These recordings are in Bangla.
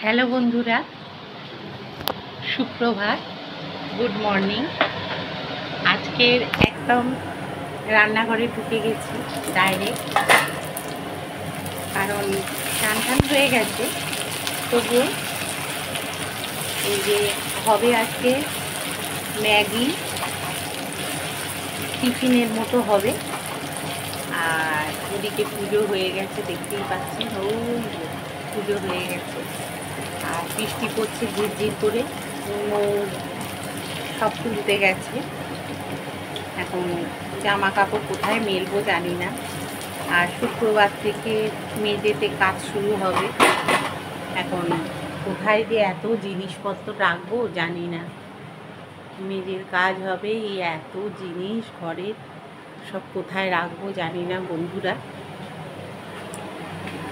হ্যালো বন্ধুরা, সুপ্রভাত, গুড মর্নিং। আজকের একদম রান্নাঘরে ঢুকে গেছি ডাইরেক্ট, কারণ স্নান হয়ে গেছে। তবুও এই যে হবে আজকে ম্যাগি, টিফিনের মতো হবে। আর ওদিকে পুজো হয়ে গেছে, দেখতেই পাচ্ছেন, ওই পুজো হয়ে গেছে। আর বৃষ্টি পড়ছে ঝিরঝির করে, সব তুলতে গেছে। এখন জামা কাপড় কোথায় মেলবো জানি না। আর শুক্রবার থেকে মেয়েদেরতে কাজ শুরু হবে। এখন কোথায় যে এত জিনিসপত্র রাখবো জানি না। মেয়েদের কাজ হবে, এই এত জিনিস ঘরের সব কোথায় রাখবো জানি না বন্ধুরা।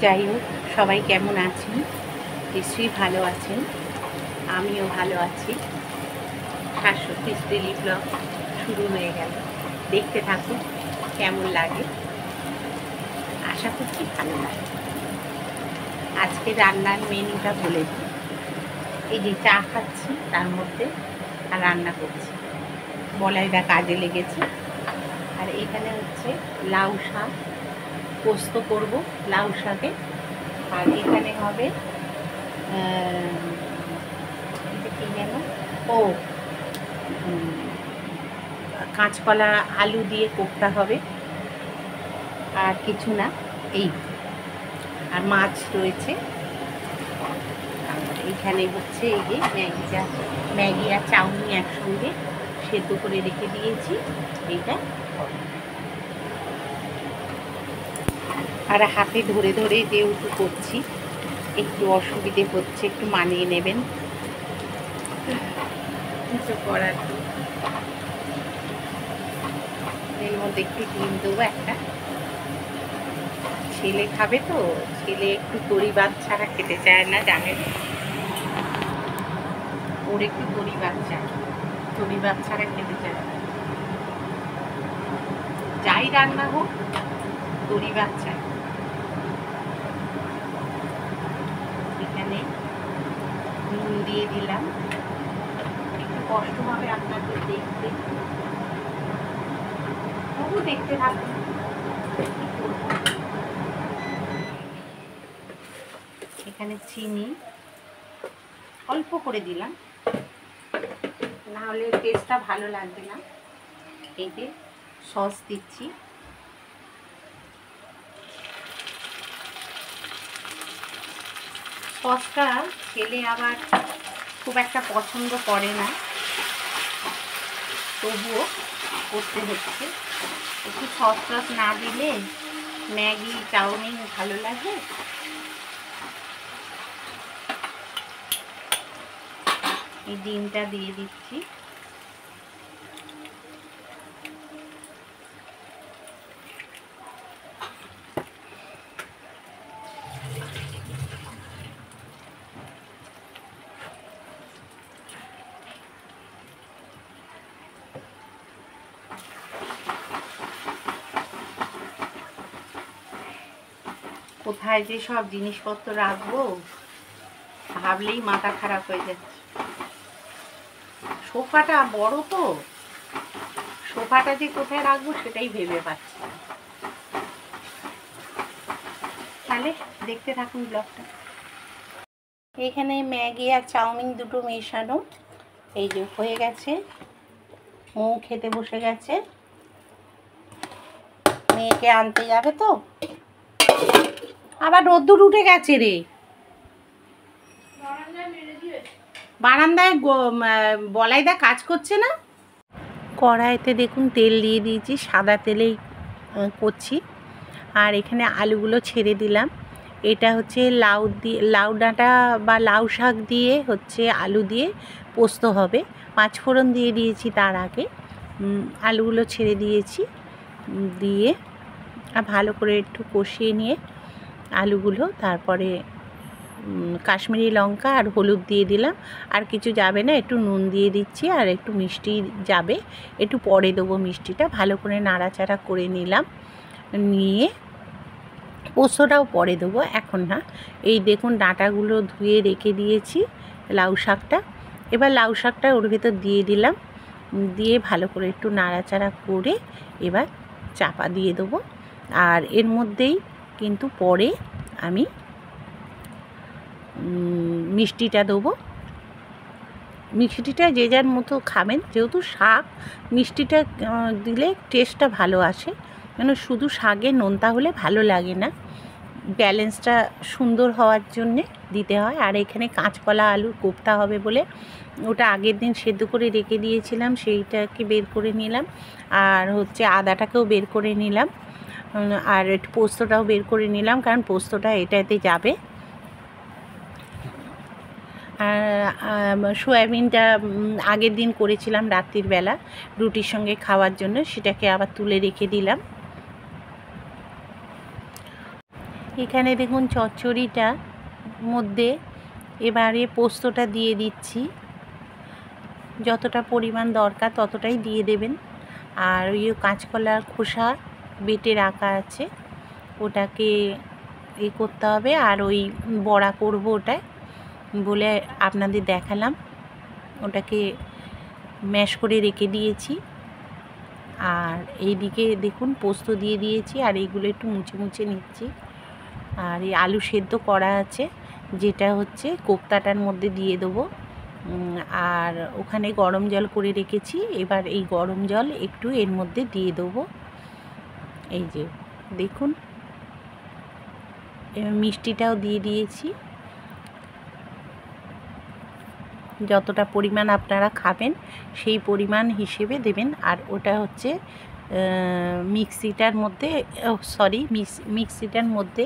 যাই হোক, সবাই কেমন আছেন? নিশ্চয়ই ভালো আছেন, আমিও ভালো আছি। শাশ্বতী ডেইলি ব্লগ শুরু হয়ে গেল, দেখতে থাকুন কেমন লাগে। আশা করছি ভালো লাগে। আজকে রান্নার মেনুটা বলে দিই। এই যে চা খাচ্ছি, তার মধ্যে আর রান্না করছি। বলাইদা কাজে লেগেছে। আর এখানে হচ্ছে লাউ শাক, পোস্ত করব লাউ শাকে। আর এখানে হবে কি যেন, কাঁচকলা আলু দিয়ে কোপ্তা হবে, আর কিছু না। এই আর মাছ রয়েছে। আর এইখানে হচ্ছে এই যে ম্যাগি আর চাউমিন একসঙ্গে সেদ্ধ করে রেখে দিয়েছি, এইটা। আর হাতে ধরে ধরে যেহেতু করছি একটু অসুবিধে হচ্ছে, একটু মানিয়ে নেবেন, কিছু করার। এর মধ্যে একটু ডিম দেবো একটা। ছেলে খাবে তো, ছেলে একটু তরি ভাত ছাড়া খেতে চায় না, জানেন। ওর একটু তরি ভাত চায়, তরি ভাত ছাড়া খেতে চায় না। যাই রান্না হোক, তরি ভাত চায়। এখানে নুন দিয়ে দিলাম, একটু কষ্ট হবে আপনাদের দেখতে, তবু দেখতে থাকুন। এখানে চিনি অল্প করে দিলাম, না হলে টেস্টটা ভালো লাগবে না। এই যে সস দিচ্ছি, সসটা ছেলে আবার খুব একটা পছন্দ করে না, তবুও করতে হচ্ছে। একটু সস টস না দিলে ম্যাগি চাউমিন ভালো লাগে। এই ডিমটা দিয়ে দিচ্ছি। কোথায় যে সব জিনিসপত্র রাখবো ভাবলেই মাথা খারাপ হয়ে যাচ্ছে। সোফাটা বড় তো, সোফাটা যে কোথায় রাখবো সেটাই ভেবে পাচ্ছি। তাহলে দেখতে থাকুন ব্লগটা। এখানে ম্যাগি আর চাউমিন দুটো মেশানো, এই যে হয়ে গেছে। মৌ খেতে বসে গেছে, মেয়েকে আনতে যাবে তো। আবার রোদ্দুর উঠে গেছে রে, বারান্দায় বলাইদা কাজ করছে না। কড়াইতে দেখুন তেল দিয়ে দিয়েছি, সাদা তেলেই করছি। আর এখানে আলুগুলো ছেড়ে দিলাম। এটা হচ্ছে লাউ ডাঁটা বা লাউ শাক দিয়ে হচ্ছে আলু দিয়ে পোস্ত হবে। পাঁচফোড়ন দিয়ে দিয়েছি, তার আগে আলুগুলো ছেড়ে দিয়েছি, দিয়ে ভালো করে একটু কষিয়ে নিয়ে আলুগুলো, তারপরে কাশ্মীরি লঙ্কা আর হলুদ দিয়ে দিলাম। আর কিছু যাবে না, একটু নুন দিয়ে দিচ্ছি, আর একটু মিষ্টি যাবে, একটু পরে দেবো মিষ্টিটা। ভালো করে নাড়াচাড়া করে নিলাম, নিয়ে পোস্তটাও পরে দেবো, এখন না। এই দেখুন ডাঁটাগুলো ধুয়ে রেখে দিয়েছি, লাউ শাকটা। এবার লাউ শাকটা ওর ভেতর দিয়ে দিলাম, দিয়ে ভালো করে একটু নাড়াচাড়া করে এবার চাপা দিয়ে দেবো। আর এর মধ্যেই কিন্তু পরে আমি মিষ্টিটা দেবো। মিষ্টিটা যে যার মতো খাবেন, যেহেতু শাক মিষ্টিটা দিলে টেস্টটা ভালো আসে, মানে শুধু শাকে নোনতা হলে ভালো লাগে না, ব্যালেন্সটা সুন্দর হওয়ার জন্যে দিতে হয়। আর এখানে কাঁচকলা আলুর কোপ্তা হবে বলে ওটা আগের দিন সেদ্ধ করে রেখে দিয়েছিলাম, সেইটাকে বের করে নিলাম। আর হচ্ছে আদাটাকেও বের করে নিলাম, আর একটু পোস্তটাও বের করে নিলাম, কারণ পোস্তটা এটাতে যাবে। আর সয়াবিনটা আগের দিন করেছিলাম রাত্রির বেলা রুটির সঙ্গে খাওয়ার জন্য, সেটাকে আবার তুলে রেখে দিলাম। এখানে দেখুন চচ্চড়িটা মধ্যে এবারে পোস্তটা দিয়ে দিচ্ছি, যতটা পরিমাণ দরকার ততটাই দিয়ে দেবেন। আর ওই কাঁচকলার খোসা বেটে রাখা আছে, ওটাকে করতে হবে। আর ওই বড়া করব ওটা বলে আপনাদের দেখালাম, ওটাকে ম্যাশ করে রেখে দিয়েছি। আর এইদিকে দেখুন পোস্ত দিয়ে দিয়েছি, আর এইগুলো একটু মুছে মুছে নিচ্ছি। আর এই আলু সেদ্ধ করা আছে, যেটা হচ্ছে কোপ্তাটার মধ্যে দিয়ে দেবো। আর ওখানে গরম জল করে রেখেছি, এবার এই গরম জল একটু এর মধ্যে দিয়ে দেবো। এই যে দেখুন, এবার মিষ্টিটাও দিয়ে দিয়েছি, যতটা পরিমাণ আপনারা খাবেন সেই পরিমাণ হিসেবে দেবেন। আর ওটা হচ্ছে মিক্সিটার মধ্যে, মিক্সিটার মধ্যে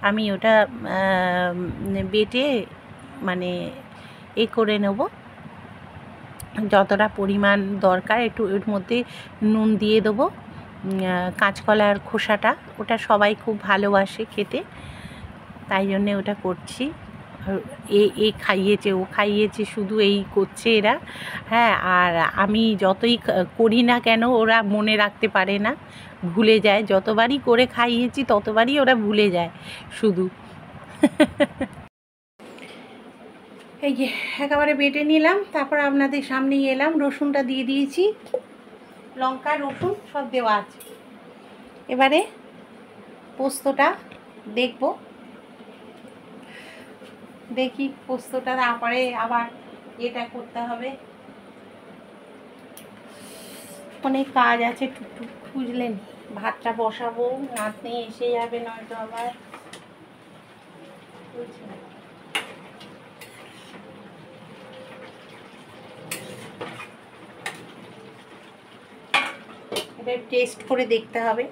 আমি ওটা বেটে মানে করে নেব, যতটা পরিমাণ দরকার। একটু এর মধ্যে নুন দিয়ে দেবো, কাঁচকলার খোসাটা ওটা সবাই খুব ভালোবাসে খেতে, তাই জন্যে ওটা করছি। এ খাইয়েছে, ও খাইয়েছে, শুধু এই করছে এরা। হ্যাঁ, আর আমি যতই করি না কেন ওরা মনে রাখতে পারে না, ভুলে যায়। যতবারই করে খাইয়েছি ততবারই ওরা ভুলে যায় শুধু। এই যে একেবারে বেটে নিলাম, তারপর আপনাদের সামনেই এলাম, রসুনটা দিয়ে দিয়েছি, লঙ্কা রসুন সব দেওয়া আছে। এবারে পোস্তটা দেখবো, দেখি পোস্তটা, তারপরে আবার এটা করতে হবে, অনেক কাজ আছে টুকটুক, বুঝলেন। ভাতটা বসাবো, নাতনি এসে যাবে নয়তো আবার, এটা টেস্ট করে দেখতে হবে।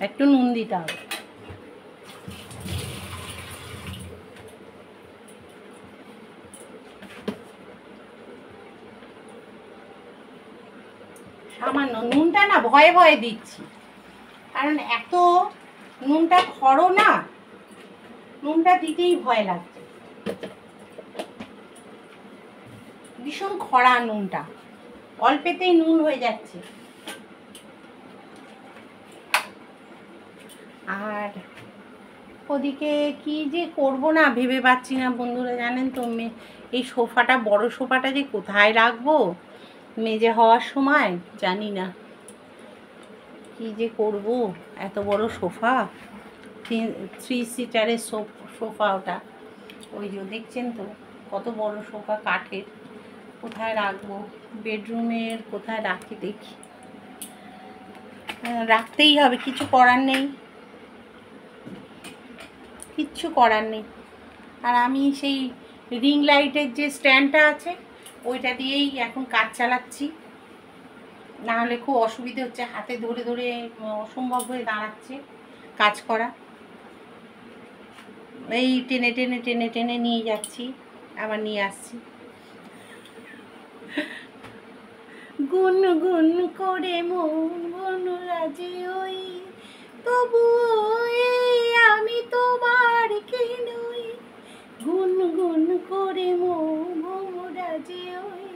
একটু নুন দিতে হবে। সামান্য নুনটা না ভয়ে ভয়ে দিচ্ছি, কারণ এত নুনটা খড়ো না, নুনটা দিতেই ভয় লাগছে, ভীষণ খরা নুনটা, অল্পেতেই নুন হয়ে যাচ্ছে। আর ওদিকে কি যে করব না ভেবে পাচ্ছি না বন্ধুরা, জানেন তো। এই সোফাটা, বড় সোফাটা যে কোথায় রাখবো মেজে হওয়ার সময়, জানি না কি যে করব। এত বড় সোফা, 3 সিটারের সোফা ওটা, ওই যে দেখছেন তো কত বড় সোফা, কাঠের। কোথায় রাখবো, বেডরুমের কোথায় রাখি দেখি, রাখতেই হবে, কিছু করার নেই, কিচ্ছু করার নেই। আর আমি সেই রিং লাইটের যে স্ট্যান্ডটা আছে ওইটা দিয়েই এখন কাজ চালাচ্ছি, নাহলে খুব অসুবিধে হচ্ছে, হাতে ধরে ধরে অসম্ভব হয়ে দাঁড়াচ্ছে কাজ করা। এই টেনে টেনে টেনে টেনে নিয়ে যাচ্ছি, আবার নিয়ে আসছি। গুন গুন করে মন বনরাজে ওই, তবুও আমি তোমার কি নই। গুন গুন করে মন বনরাজে ওই,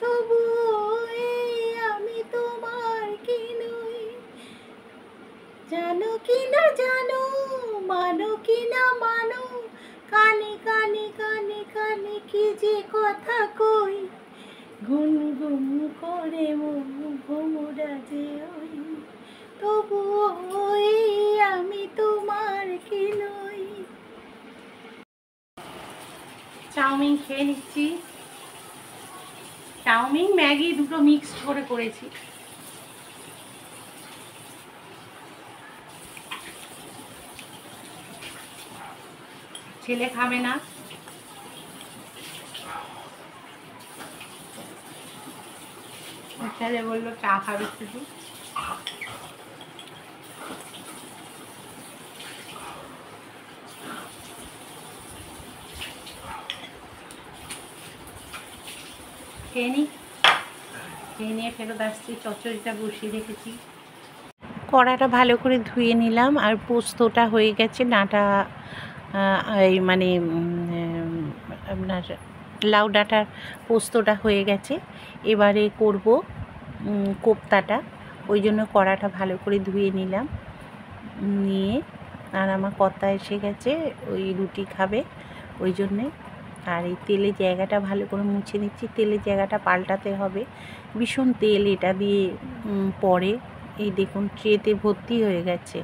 তবুও জানো কি না জানো, মানো কি না মানো, কানে কানে কানে কানে কি যে কথা কই, গুনগুন করে মন ভোমরা যে ওই, তবুও ওই আমি তোমার কি নই। চাউমিন খেয়ে নিচ্ছি। চাউমিন ম্যাগি দুটো মিক্সড করে করেছি। ছেলে খাবে না, ছেলে বললো চা খাবে শুধু। খেয়ে নি, খেয়ে নিয়ে ফেরত আসছি। চচ্চড়িটা বসিয়ে রেখেছি। কড়াটা ভালো করে ধুয়ে নিলাম, আর পোস্তটা হয়ে গেছে। ডাঁটা এই মানে আপনার লাউ ডাঁটার পোস্তটা হয়ে গেছে। এবারে করব কোপ্তাটা, ওই জন্য কড়াটা ভালো করে ধুয়ে নিলাম। নিয়ে আর আমার কর্তা এসে গেছে, ওই রুটি খাবে ওই জন্যে। আর এই তেলের জায়গাটা ভালো করে মুছে নিচ্ছি। তেলের জায়গাটা পাল্টাতে হবে, ভীষণ তেল এটা দিয়ে পড়ে। এই দেখুন ট্রেতে ভর্তি হয়ে গেছে।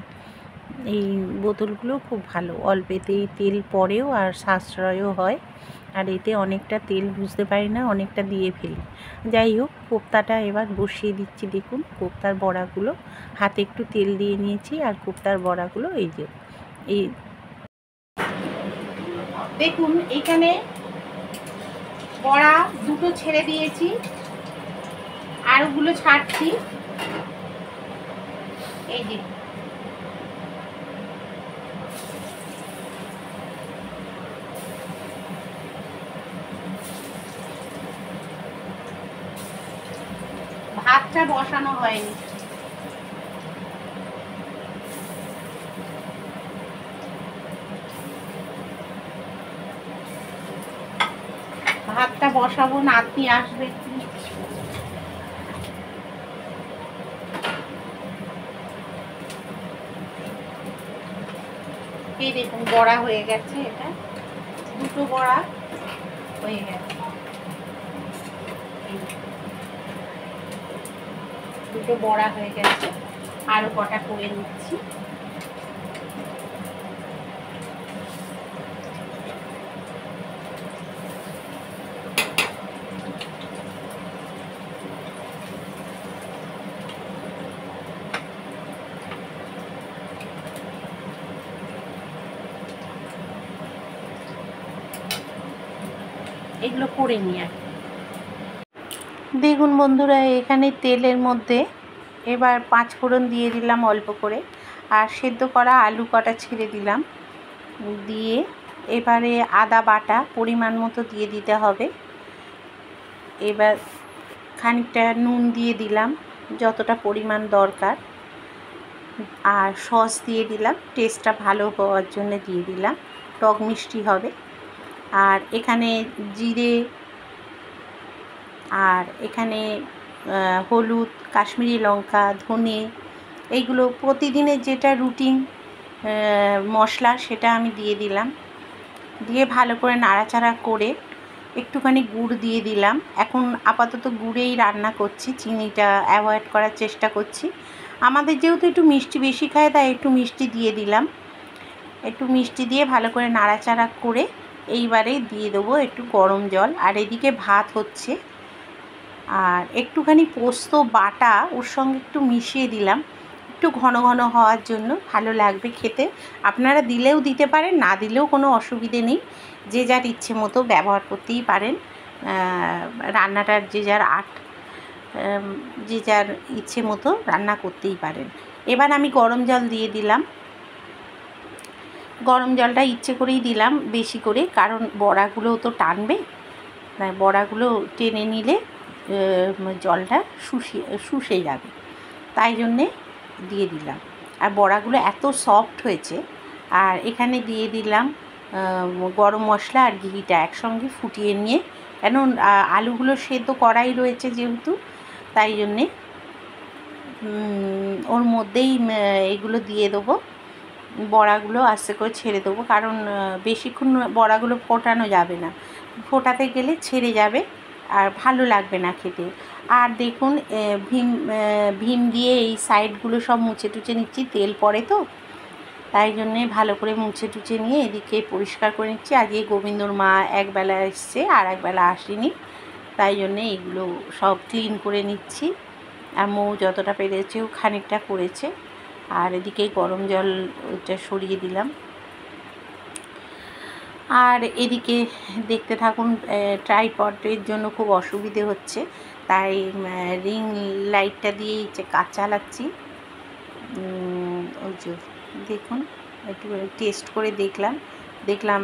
এই বোতলগুলো খুব ভালো, অল্পেতেই তেল পড়েও আর সাশ্রয়ও হয়। আর এতে অনেকটা তেল বুঝতে পারি না, অনেকটা দিয়ে ফেলি। যাই হোক, কোপ্তাটা এবার বসিয়ে দিচ্ছি। দেখুন কোপ্তার বড়াগুলো, হাতে একটু তেল দিয়ে নিয়েছি। আর কোপ্তার বড়াগুলো এই যে এই দেখুন, এখানে বড়া দুটো ছেড়ে দিয়েছি, আর ওগুলো ছাড়ছি। এই যে ভাতটা বসানো হয়নি। ভাতটা বসাবো, নাতনি আসবে। এই দেখুন বড়া হয়ে গেছে, এটা দুটো বড়া হয়ে গেছে। দুটো বড়া হয়ে গেছে, আরো কটা করে নিচ্ছি। এগুলো করে নিয়ে দেখুন বন্ধুরা, এখানে তেলের মধ্যে এবার 5 ফোড়ন দিয়ে দিলাম অল্প করে, আর সেদ্ধ করা আলু কটা ছেড়ে দিলাম। দিয়ে এবারে আদা বাটা পরিমাণ মতো দিয়ে দিতে হবে। এবার খানিকটা নুন দিয়ে দিলাম, যতটা পরিমাণ দরকার। আর সস দিয়ে দিলাম, টেস্টটা ভালো হওয়ার জন্য দিয়ে দিলাম, টক মিষ্টি হবে। আর এখানে জিরে, আর এখানে হলুদ, কাশ্মীরি লঙ্কা, ধনে, এইগুলো প্রতিদিনের যেটা রুটিন মশলা, সেটা আমি দিয়ে দিলাম। দিয়ে ভালো করে নাড়াচাড়া করে একটুখানি গুড় দিয়ে দিলাম। এখন আপাতত গুড়েই রান্না করছি, চিনিটা অ্যাভয়েড করার চেষ্টা করছি। আমাদের যেহেতু একটু মিষ্টি বেশি খায়, তাই একটু মিষ্টি দিয়ে দিলাম। একটু মিষ্টি দিয়ে ভালো করে নাড়াচাড়া করে এইবারে দিয়ে দেবো একটু গরম জল। আর এদিকে ভাত হচ্ছে, আর একটুখানি পোস্ত বাটা ওর সঙ্গে একটু মিশিয়ে দিলাম, একটু ঘন ঘন হওয়ার জন্য, ভালো লাগবে খেতে। আপনারা দিলেও দিতে পারেন, না দিলেও কোনো অসুবিধে নেই, যে যার ইচ্ছে মতো ব্যবহার করতেই পারেন। রান্নাটার যে যার যে যার ইচ্ছে মতো রান্না করতেই পারেন। এবার আমি গরম জল দিয়ে দিলাম। গরম জলটা ইচ্ছে করেই দিলাম বেশি করে, কারণ বড়াগুলোও তো টানবে, বড়াগুলো টেনে নিলে জলটা শুষে যাবে, তাই জন্যে দিয়ে দিলাম। আর বড়াগুলো এত সফট হয়েছে। আর এখানে দিয়ে দিলাম গরম মশলা আর ঘিটা একসঙ্গে ফুটিয়ে নিয়ে, কেন আলুগুলো সেদ্ধ করাই রয়েছে যেহেতু, তাই জন্যে ওর মধ্যেই এগুলো দিয়ে দেবো, বড়াগুলো আস্তে করে ছেড়ে দেবো, কারণ বেশিক্ষণ বড়াগুলো ফোটানো যাবে না, ফোটাতে গেলে ছেড়ে যাবে আর ভালো লাগবে না খেতে। আর দেখুন ভীম দিয়ে এই সাইডগুলো সব মুছে টুছে নিচ্ছি, তেল পড়ে তো, তাই জন্যে ভালো করে মুছে টুছে নিয়ে এদিকে পরিষ্কার করে নিচ্ছি। আজকে গোবিন্দর মা একবেলা এসছে আর একবেলা আসেনি, তাই জন্যে এগুলো সব ক্লিন করে নিচ্ছি। আর মৌ যতটা পেরেছেও খানিকটা করেছে। আর এদিকে গরম জল ওইটা সরিয়ে দিলাম। আর এদিকে দেখতে থাকুন, ট্রাইপডের জন্য খুব অসুবিধে হচ্ছে, তাই রিং লাইটটা দিয়েই কাজ চালাচ্ছি। ওই যে দেখুন, একটু টেস্ট করে দেখলাম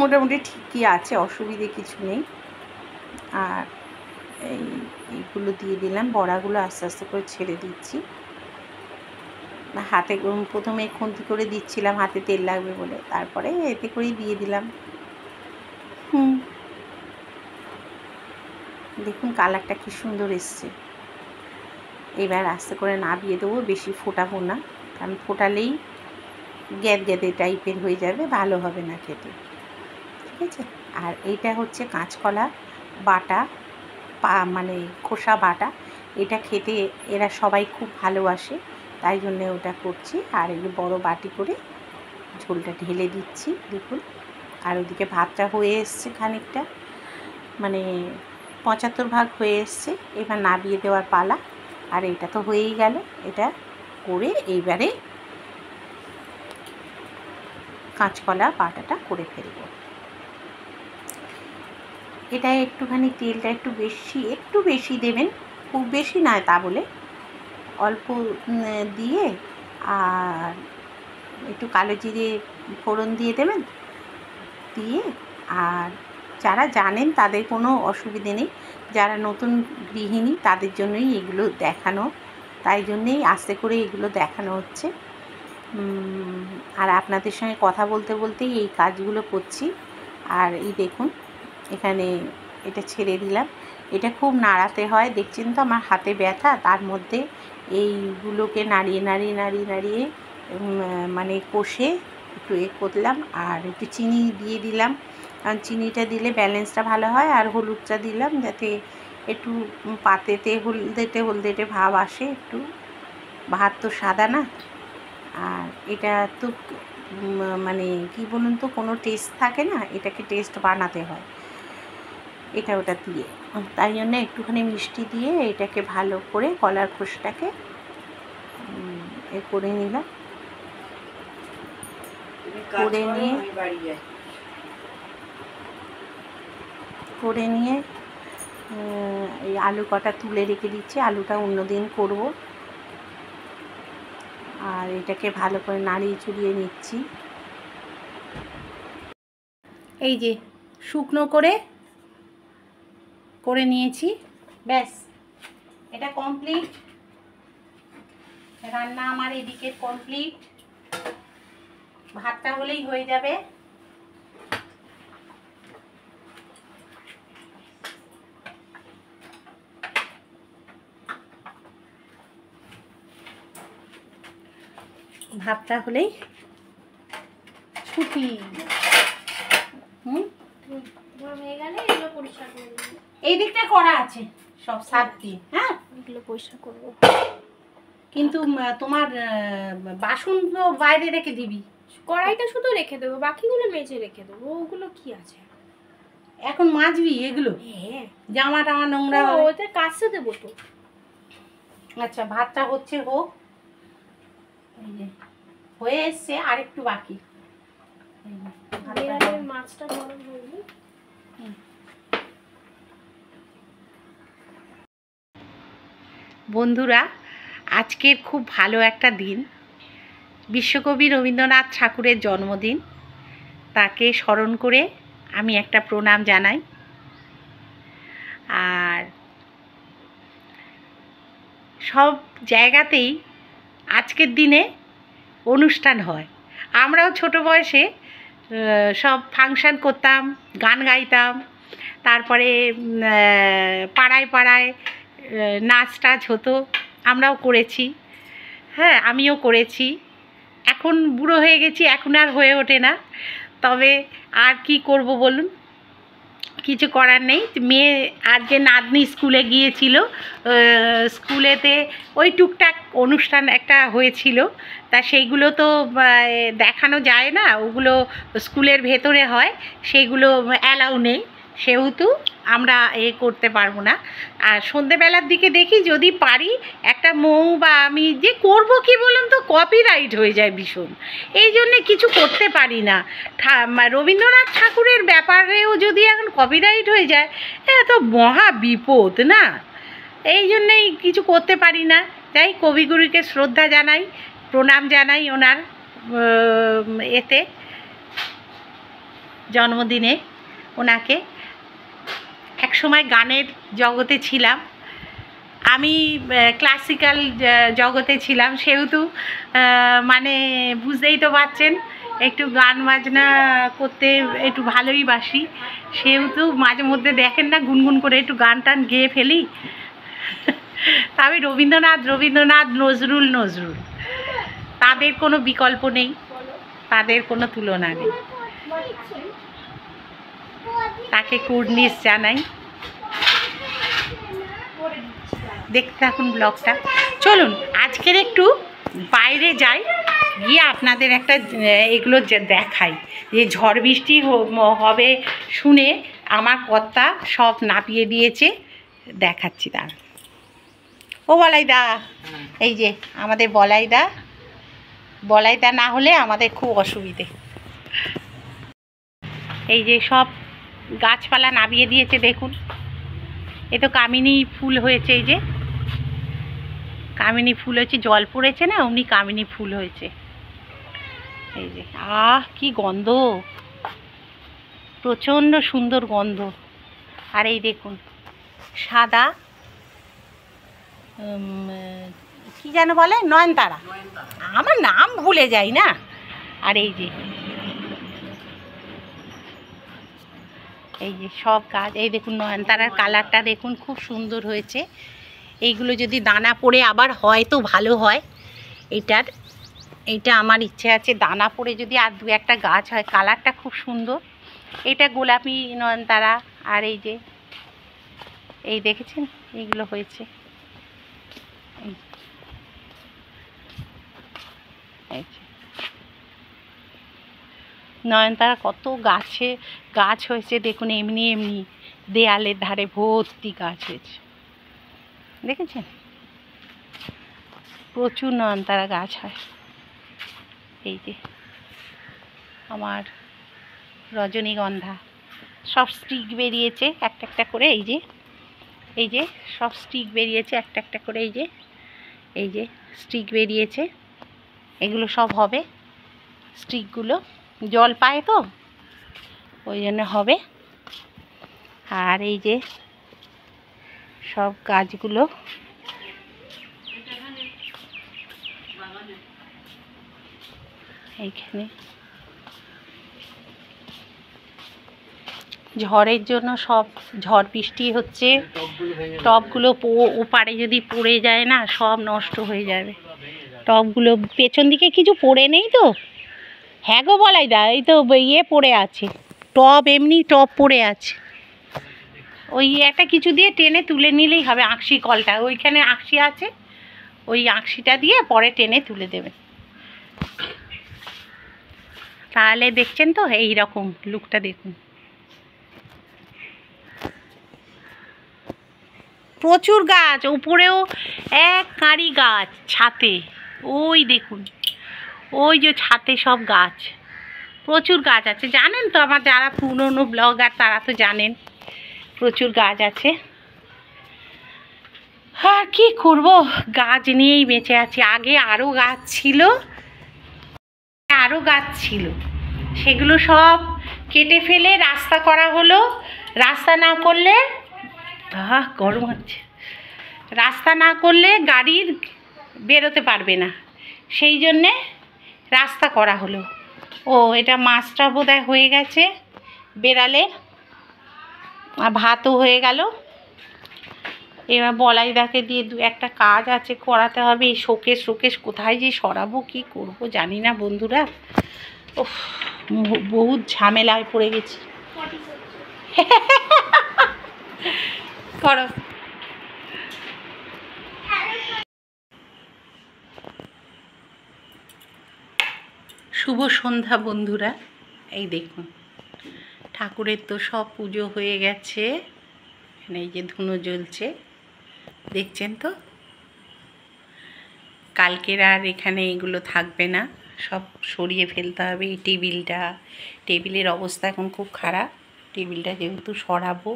মোটামুটি ঠিকই আছে, অসুবিধে কিছু নেই। আর এইগুলো দিয়ে দিলাম, বড়াগুলো আস্তে আস্তে করে ছেড়ে দিচ্ছি। হাতে প্রথমে খুন্তি করে দিচ্ছিলাম, হাতে তেল লাগবে বলে, তারপরে এতে করেই দিয়ে দিলাম। দেখুন কালারটা কি সুন্দর এসছে। এবার আস্তে করে নাবিয়ে দেবো, বেশি ফোটাবো না, কারণ ফোটালেই গ্যাদে টাইপের হয়ে যাবে, ভালো হবে না খেতে, ঠিক আছে। আর এইটা হচ্ছে কাঁচকলা বাটা, মানে খোসা বাটা, এটা খেতে এরা সবাই খুব ভালোবাসে, তাই জন্যে ওটা করছি। আর এই বড় বাটি করে ঝোলটা ঢেলে দিচ্ছি, দেখুন। আর ওদিকে ভাতটা হয়ে এসছে খানিকটা, মানে 75 ভাগ হয়ে এসছে। এবার নাবিয়ে দেওয়ার পালা। আর এটা তো হয়েই গেল, এটা করে এইবারে কাঁচকলা বাটাটা করে ফেলব। এটা একটুখানি তেলটা একটু বেশি দেবেন, খুব বেশি নয় তা বলে, অল্প দিয়ে আর একটু কালো জিরে ফোড়ন দিয়ে দেবেন, দিয়ে আর যারা জানেন তাদের কোনো অসুবিধে নেই, যারা নতুন গৃহিণী তাদের জন্যই এগুলো দেখানো, তাই জন্যেই আস্তে করে এগুলো দেখানো হচ্ছে। আর আপনাদের সঙ্গে কথা বলতে বলতেই এই কাজগুলো করছি। আর এই দেখুন এখানে এটা ছেড়ে দিলাম, এটা খুব নাড়াতে হয়, দেখছেন তো আমার হাতে ব্যথা, তার মধ্যে এইগুলোকে নাড়িয়ে মানে কষে একটু করলাম। আর একটু চিনি দিয়ে দিলাম, কারণ চিনিটা দিলে ব্যালেন্সটা ভালো হয়। আর হলুদটা দিলাম যাতে একটু পাতেতে হলদেটে ভাব আসে একটু, ভাত তো সাদা না। আর এটা তো মানে কি বলুন তো, কোনো টেস্ট থাকে না, এটাকে টেস্ট বানাতে হয় এটা ওটা দিয়ে, তাই জন্য একটুখানি মিষ্টি দিয়ে এটাকে ভালো করে কলার খোসাটাকে করে নিলাম। করে নিয়ে এই আলু কটা তুলে রেখে দিচ্ছি, আলুটা অন্যদিন করব। আর এটাকে ভালো করে নাড়িয়ে চুড়িয়ে নিচ্ছি। এই যে শুকনো করে নিয়েছি, ব্যাস এটা কমপ্লিট, রান্না আমার এদিকে কমপ্লিট, ভাতটা হলেই হয়ে যাবে। ভাতটা হলেই ছুটি। এই দিকটা করা আছে সব সাত দিয়ে, হ্যাঁ এগুলো পরিষ্কার করবো, কিন্তু তোমার বাসন তো বাইরে রেখে দিবি, কড়াইটা শুধু রেখে দেবো, বাকিগুলো মেজে রেখে দেবো। ওগুলো কি আছে, এখন মাজবি এগুলো? হ্যাঁ, জামা টামা নোংরা ওতে কাচতে দেবো তো। আচ্ছা ভাতটা হচ্ছে, হোক, এই যে হয়ে এসছে, আর একটু বাকি। মাছটা গরম হয়নি। বন্ধুরা, আজকের খুব ভালো একটা দিন, বিশ্বকবি রবীন্দ্রনাথ ঠাকুরের জন্মদিন, তাকে স্মরণ করে আমি একটা প্রণাম জানাই। আর সব জায়গাতেই আজকের দিনে অনুষ্ঠান হয়, আমরাও ছোট বয়সে সব ফাংশান করতাম, গান গাইতাম, তারপরে পাড়ায় নাচ টাচ হতো, আমরাও করেছি, হ্যাঁ আমিও করেছি। এখন বুড়ো হয়ে গেছি, এখন আর হয়ে ওঠে না। তবে আর কি করব বলুন, কিছু করার নেই। মেয়ে আজকে নাতনি স্কুলে গিয়েছিল, স্কুলেতে ওই টুকটাক অনুষ্ঠান একটা হয়েছিল, তা সেইগুলো তো দেখানো যায় না, ওগুলো স্কুলের ভেতরে হয়, সেইগুলো অ্যালাউ নেই, সেহেতু আমরা করতে পারবো না। আর সন্ধেবেলার দিকে দেখি যদি পারি একটা মৌ বা আমি যে করব কি বলুন তো, কপিরাইট হয়ে যায় ভীষণ, এই জন্যে কিছু করতে পারি না। রবীন্দ্রনাথ ঠাকুরের ব্যাপারেও যদি এখন কপিরাইট হয়ে যায়, এত মহা বিপদ না, এই জন্যেই কিছু করতে পারি না। তাই কবিগুরুকে শ্রদ্ধা জানাই, প্রণাম জানাই ওনার এতে জন্মদিনে ওনাকে। একসময় গানের জগতে ছিলাম আমি, ক্লাসিক্যাল জগতে ছিলাম, সেহেতু মানে বুঝতেই তো পারছেন একটু গান বাজনা করতে একটু ভালোই বাসি, সেহেতু মাঝে মধ্যে দেখেন না গুনগুন করে একটু গান টান গেয়ে ফেলি। তবে রবীন্দ্রনাথ, নজরুল তাদের কোনো বিকল্প নেই, তাদের কোনো তুলনা নেই, তাকে কুর্নিশ জানাই। দেখতে থাকুন ব্লগটা। চলুন আজকের একটু বাইরে যাই, গিয়ে আপনাদের একটা এগুলো দেখাই, যে ঝড় বৃষ্টি হবে শুনে আমার কর্তা সব নাপিয়ে দিয়েছে, দেখাচ্ছি তার। ও বলাইদা, এই যে আমাদের বলাইদা না হলে আমাদের খুব অসুবিধে। এই যে সব গাছপালা নামিয়ে দিয়েছে, দেখুন এ তো কামিনী ফুল হয়েছে, এই যে কামিনী ফুল হয়েছে, জল পড়েছে না, অমনি কামিনী ফুল হয়েছে। এই যে কি গন্ধ, প্রচণ্ড সুন্দর গন্ধ। আর এই দেখুন সাদা কি যেন বলে, নয়নতারা, আমার নাম ভুলে যাই না। আর এই যে সব গাছ, এই দেখুন নয়নতারার কালারটা দেখুন খুব সুন্দর হয়েছে। এইগুলো যদি দানা পড়ে আবার হয় তো ভালো হয়। এইটা আমার ইচ্ছে আছে, দানা পড়ে যদি আর দু একটা গাছ হয়, কালারটা খুব সুন্দর। এটা গোলাপি নয়নতারা। আর এই দেখেছেন এইগুলো হয়েছে, নয়নতারা কত গাছ হয়েছে দেখুন, এমনি দেয়ালের ধারে ভর্তি গাছ হয়েছে, দেখেছেন প্রচুর নয়নতারা গাছ হয়। এই যে আমার রজনীগন্ধা, সব স্টিক বেরিয়েছে একটা একটা করে, এই যে সব স্টিক বেরিয়েছে একটা একটা করে, এই যে স্টিক বেরিয়েছে, এগুলো সব হবে। স্টিকগুলো জল পায় তো ওই জন্য হবে। আর এই যে সব গাছগুলো এইখানে, ঝড়ের জন্য সব ঝড় বৃষ্টি হচ্ছে, টবগুলো ওপারে যদি পড়ে যায় না সব নষ্ট হয়ে যাবে। টবগুলো পেছন দিকে কিছু পড়ে নেই তো, হ্যাঁ গো বলাইদা, এই তো পড়ে আছে টব, এমনি টব পড়ে আছে, ওই একটা কিছু দিয়ে টেনে তুলে নিলেই হবে। আঁকশি কলটা ওইখানে আঁকশি আছে, ওই আঁকশিটা দিয়ে পরে টেনে তুলে দেবে, তাহলে দেখছেন তো এই রকম লুকটা দেখুন। প্রচুর গাছ, উপরেও এক কাঁড়ি গাছ ছাতে, ওই দেখুন ওই যে ছাতে সব গাছ, প্রচুর গাছ আছে। জানেন তো আমার যারা পুরনো ব্লগার তারা তো জানেন প্রচুর গাছ আছে। আর কি করব, গাছ নিয়েই বেঁচে আছি। আগে আরও গাছ ছিল, সেগুলো সব কেটে ফেলে রাস্তা করা হলো। রাস্তা না করলে গরম হচ্ছে, রাস্তা না করলে গাড়ির বেরোতে পারবে না, সেই জন্যে রাস্তা করা হলো। ও এটা মাছটা বোধহয় হয়ে গেছে বেড়ালে, ভাতও হয়ে গেল। এবার বলাইদাকে দিয়ে দু একটা কাজ আছে, করাতে হবে। এই শোকেস কোথায় যে সরাবো, কি করব জানি না বন্ধুরা। ওফ, বহুত ঝামেলায় পড়ে গেছি। করো। শুভ সন্ধ্যা বন্ধুরা। এই দেখুন, ঠাকুরের তো সব পুজো হয়ে গেছে। এখানে এই যে ধুনো জ্বলছে, দেখছেন তো। কালকের আর এখানে এগুলো থাকবে না, সব সরিয়ে ফেলতে হবে। এই টেবিলের অবস্থা এখন খুব খারাপ। টেবিলটা যেহেতু সরাবো।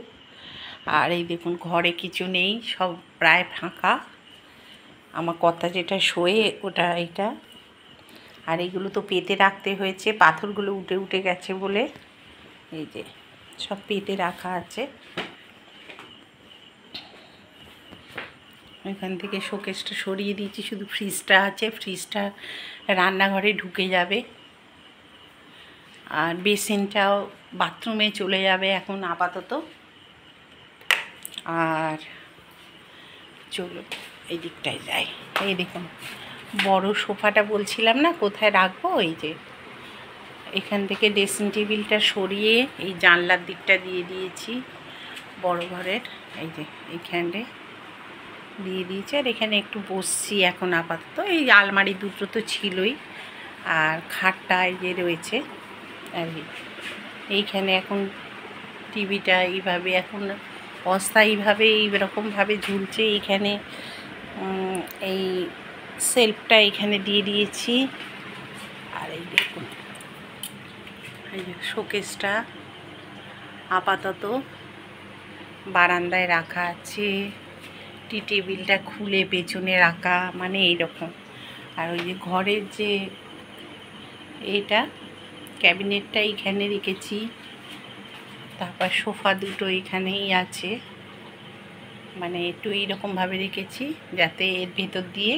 আর এই দেখুন, ঘরে কিছু নেই, সব প্রায় ফাঁকা। আমার কথা যেটা শোয়ে ওটা এটা। আর এগুলো তো পেতে রাখতে হয়েছে, পাথরগুলো উঠে গেছে বলে। এই যে সব পেতে রাখা আছে। এখান থেকে শোকেসটা সরিয়ে দিয়েছি, শুধু ফ্রিজটা আছে। ফ্রিজটা রান্নাঘরে ঢুকে যাবে, আর বেসিনটাও বাথরুমে চলে যাবে এখন আপাতত। আর চলো এই দিকটায় যাই। এই দেখুন, বড় সোফাটা বলছিলাম না কোথায় রাখবো, এই যে এখান থেকে ড্রেসিং টেবিলটা সরিয়ে এই জানলার দিকটা দিয়ে দিয়েছি বড় ঘরের। এই যে এইখানে দিয়ে দিয়েছি। আর এখানে একটু বসছি এখন আপাতত। এই আলমারি দুটো তো ছিলই, আর খাটটা এই যে রয়েছে। আর এইখানে এখন টিভিটা এইভাবে এখন অস্থায়ীভাবে এইরকমভাবে ঝুলছে। এইখানে এই সেলফটা এখানে দিয়ে দিয়েছি। আর এই দেখুন, এই যে শোকেসটা আপাতত বারান্দায় রাখা আছে। টি টেবিলটা খুলে পেছনে রাখা, মানে এইরকম। আর ওই যে ঘরের যে এইটা ক্যাবিনেটটা এইখানে রেখেছি। তারপর সোফা দুটো এখানেই আছে, মানে একটু এইরকমভাবে রেখেছি যাতে এর ভেতর দিয়ে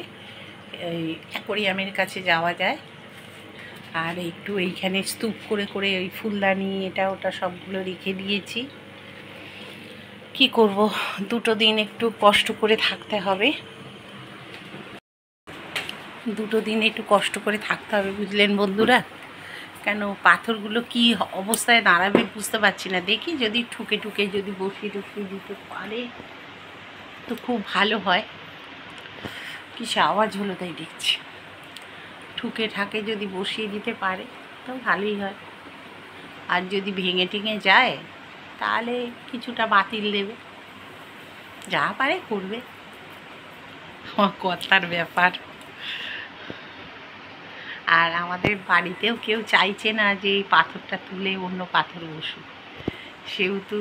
এই অ্যাকোরিয়ামের কাছে যাওয়া যায়। আর একটু এইখানে স্তূপ করে ওই ফুলদানি এটা ওটা সবগুলো রেখে দিয়েছি। কি করব, দুটো দিন একটু কষ্ট করে থাকতে হবে। বুঝলেন বন্ধুরা। কেন পাথরগুলো কি অবস্থায় দাঁড়াবে বুঝতে পারছি না। দেখি যদি ঠুকে যদি বসিয়ে দিতে পারে তো খুব ভালো হয়। কিসে আওয়াজ হলো তাই দেখছি। ঠুকে যদি বসিয়ে দিতে পারে তো ভালোই হয়। আর যদি ভেঙে টেঙে যায় তাহলে কিছুটা বাতিল দেবে, যা পারে করবে। আমার কথার ব্যাপার। আর আমাদের বাড়িতেও কেউ চাইছে না যে এই পাথরটা তুলে অন্য পাথর বসুক। সেহেতু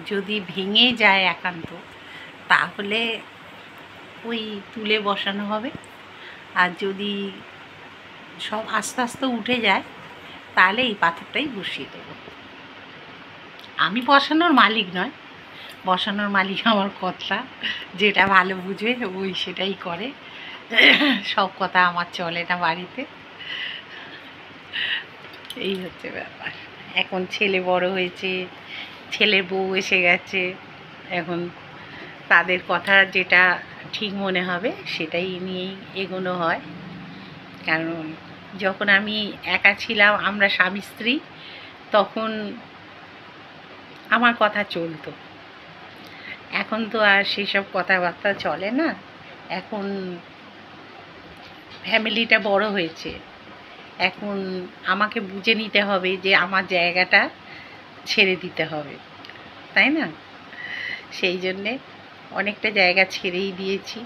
যদি ভেঙে যায় একান্ত, তাহলে ওই তুলে বসানো হবে। আর যদি সব আস্তে আস্তে উঠে যায় তাহলে এই পাথরটাই বসিয়ে দেবো। আমি বসানোর মালিক নয়, বসানোর মালিক আমার কর্তা। যেটা ভালো বুঝবে ওই সেটাই করে। সব কথা আমার চলে না বাড়িতে। এই হচ্ছে ব্যাপার। এখন ছেলে বড় হয়েছে, ছেলের বউ এসে গেছে। এখন তাদের কথা যেটা ঠিক মনে হবে সেটাই নিয়েই এগোনো হয়। কারণ যখন আমি একা ছিলাম, আমরা স্বামী স্ত্রী, তখন আমার কথা চলতো। এখন তো আর সেসব কথাবার্তা চলে না। এখন ফ্যামিলিটা বড় হয়েছে, এখন আমাকে বুঝে নিতে হবে যে আমার জায়গাটা ছেড়ে দিতে হবে, তাই না? সেই জন্যে অনেকটা জায়গা ছেড়েই দিয়েছি,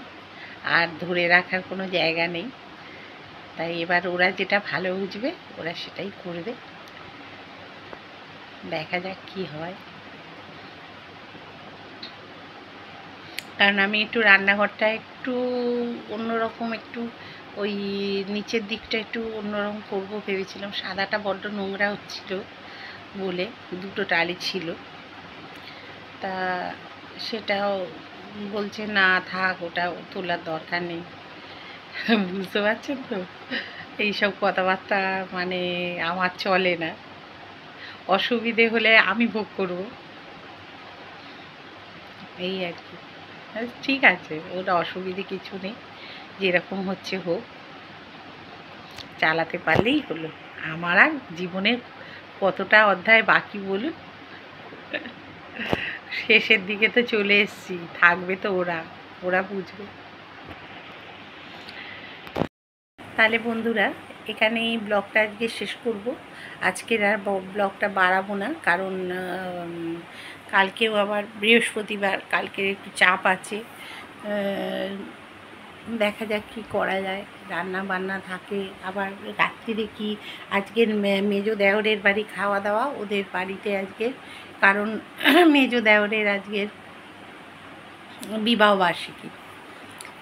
আর ধরে রাখার কোনো জায়গা নেই। তাই এবার ওরা যেটা ভালো বুঝবে ওরা সেটাই করবে। দেখা যাক কি হয়। কারণ আমি একটু রান্নাঘরটা একটু অন্যরকম, একটু ওই নিচের দিকটা একটু অন্যরকম করবো ভেবেছিলাম। সাদাটা বড্ড নোংরা হচ্ছিল বলে দুটো টালি ছিল, তা সেটাও বলছে না থাক, ওটা তোলার দরকার নেই। বুঝতে পারছেন তো, এইসব কথাবার্তা মানে আমার চলে না। অসুবিধে হলে আমি ভোগ করব, এই আর কি। ঠিক আছে, ওটা অসুবিধে কিছু নেই, যেরকম হচ্ছে হোক, চালাতে পারলেই হলো। আমার আর জীবনের কতটা অধ্যায় বাকি বলুন, শেষের দিকে তো চলে এসেছি, থাকবে তো ওরা, ওরা বুঝবে। তাহলে বন্ধুরা, এখানেই ব্লগটা আজকে শেষ করব। আজকের আর ব্লগটা বাড়াবো না, কারণ কালকেও আবার বৃহস্পতিবার, কালকের একটু চাপ আছে। দেখা যাক কী করা যায়, রান্না বান্না থাকে, আবার রাত্রিরে কি আজকের মেজো দেওরের বাড়ি খাওয়া দাওয়া, ওদের বাড়িতে আজকে, কারণ মেজো দেওরের আজকের বিবাহবার্ষিকী,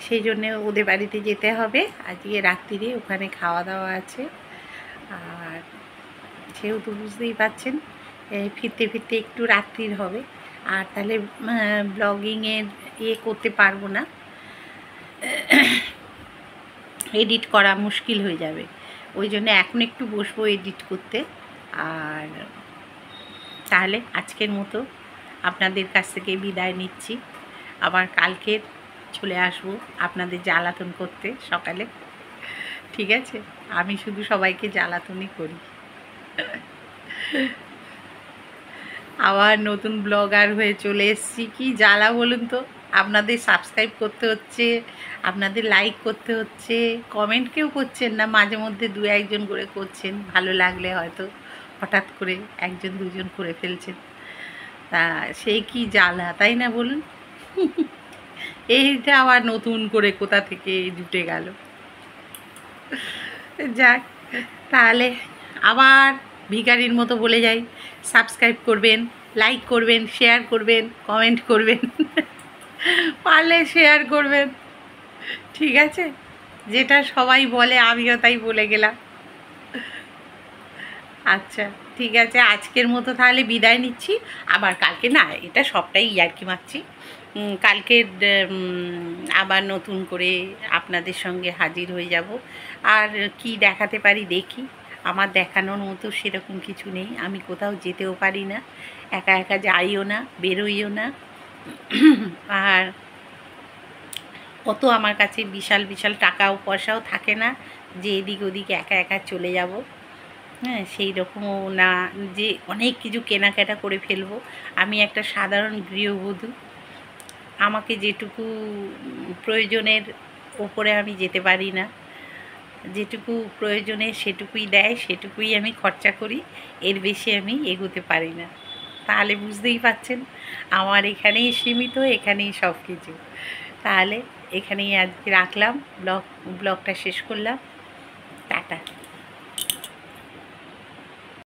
সেই জন্যে ওদের বাড়িতে যেতে হবে আজকে রাত্রিরে, ওখানে খাওয়া দাওয়া আছে। আর সেহেতু বুঝতেই পারছেন, ফিরতে ফিরতে একটু রাত্রির হবে, আর তাহলে ব্লগিংয়ের করতে পারবো না, এডিট করা মুশকিল হয়ে যাবে। ওই জন্য এখন একটু বসবো এডিট করতে। আর তাহলে আজকের মতো আপনাদের কাছ থেকে বিদায় নিচ্ছি, আবার কালকের চলে আসবো আপনাদের জ্বালাতন করতে সকালে, ঠিক আছে? আমি শুধু সবাইকে জ্বালাতনই করি। আবার নতুন ব্লগার হয়ে চলে এসেছি, কি জ্বালা বলুন তো, আপনাদের সাবস্ক্রাইব করতে হচ্ছে, আপনাদের লাইক করতে হচ্ছে, কমেন্ট কেউ করছেন না, মাঝে মধ্যে দু একজন করে করছেন, ভালো লাগলে হয়তো হঠাৎ করে একজন দুজন করে ফেলছেন, তা সেই কি জ্বালা, তাই না বলুন? এইটা আবার নতুন করে কোথা থেকে জুটে গেল। যাক, তাহলে আবার ভিখারির মতো বলে যাই, সাবস্ক্রাইব করবেন, লাইক করবেন, শেয়ার করবেন, কমেন্ট করবেন, পারলে শেয়ার করবেন, ঠিক আছে? যেটা সবাই বলে আমিও তাই বলে গেলাম। আচ্ছা, ঠিক আছে, আজকের মতো তাহলে বিদায় নিচ্ছি। আবার কালকে না, এটা সবটাই ইয়ার্কি মারছি, কালকে আবার নতুন করে আপনাদের সঙ্গে হাজির হয়ে যাব। আর কি দেখাতে পারি দেখি, আমার দেখানোর মতো সেরকম কিছু নেই, আমি কোথাও যেতেও পারি না, একা একা যাইও না, বেরোইও না, আর অত আমার কাছে বিশাল বিশাল টাকাও পয়সাও থাকে না যে এদিক ওদিক একা একা চলে যাব। হ্যাঁ, সেই রকমও না যে অনেক কিছু কেনাকাটা করে ফেলবো। আমি একটা সাধারণ গৃহবধূ, আমাকে যেটুকু প্রয়োজনের ওপরে আমি যেতে পারি না, যেটুকু প্রয়োজনে সেটুকুই দেয়, সেটুকুই আমি খরচা করি, এর বেশি আমি এগোতে পারি না। তাহলে বুঝতেই পারছেন, আমার এখানেই সীমিত, এখানেই সব কিছু। তাহলে এখানেই আজকে রাখলাম, ব্লগটা শেষ করলাম, টাটা।